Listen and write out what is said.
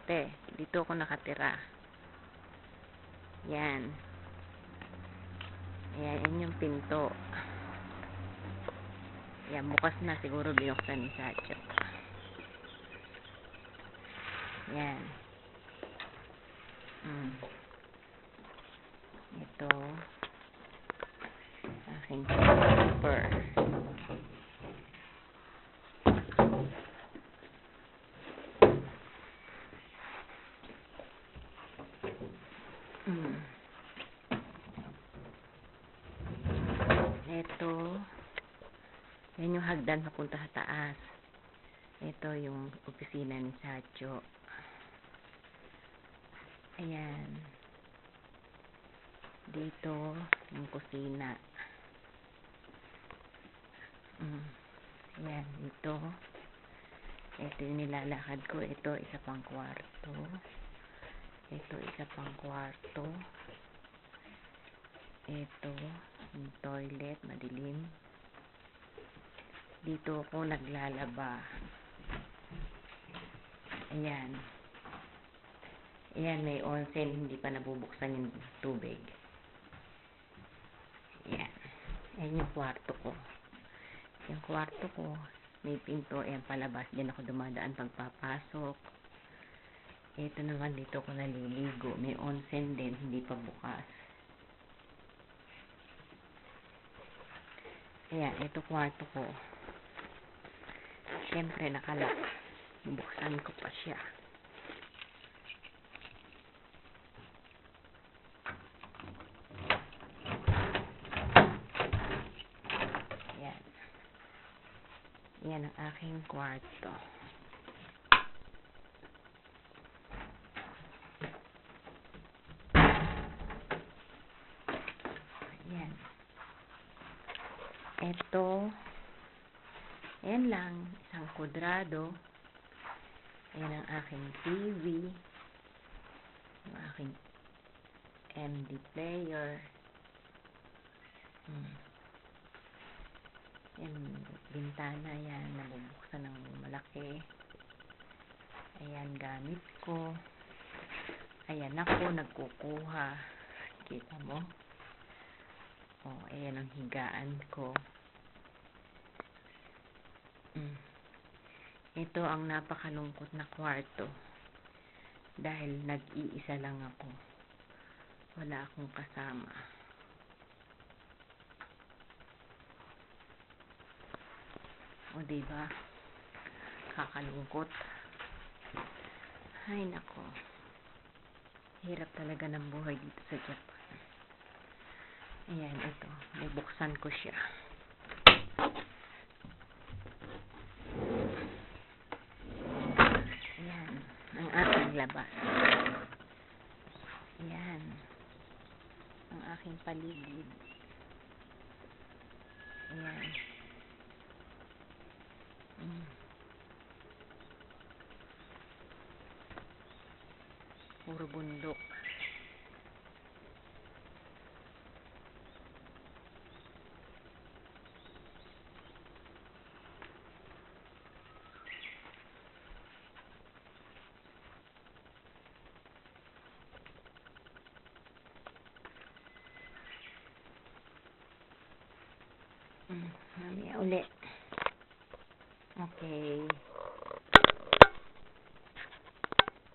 norte. Dito ako nakatira. Yan. Ayan, yan yung pinto. Yan, bukas na. Siguro binuksan ni Sacho. Yan. Ito. Aking paper. Ito. Yan yung hagdan papunta sa taas. Ito yung opisina ni Sacho. Ayan. Dito yung kusina. Ayan, ito. Ito yung nilalakad ko. Ito, isa pang kwarto. Ito, isa pang kwarto. Ito, yung toilet, madilim. Dito ako naglalaba. Ayan. Ayan, may onsen. Hindi pa nabubuksan yung tubig. Ayan. Ayan yung kwarto ko. Yung kwarto ko, may pinto. Ayan, palabas. Diyan ako dumadaan pagpapasok. Ito naman, dito ko naliligo. May onsen din. Hindi pa bukas. Ayan, ito kwarto ko. Siyempre, nakalak. Buksan ko pa siya. Ayan. Ayan ang aking kwarto. Ayan. Ito. Ayan lang. Isang kwadrado. Ayan ang aking TV. Ang aking MD player. Ayan, bintana yan. Nabubuksan ng malaki. Ayan, gamit ko. Ayan ako, nagkukuha. Kita mo? O, ayan ang higaan ko. Ito ang napakalungkot na kwarto. Dahil nag-iisa lang ako. Wala akong kasama. O, diba? Kakalungkot. Ay, nako. Hirap talaga ng buhay dito sa Japan. Ayan, ito. Nabuksan ko siya. Ayan. Ang aking labas. Ayan. Ang aking paligid. Ayan. Puro bundok. Mamaya ulit. Okay.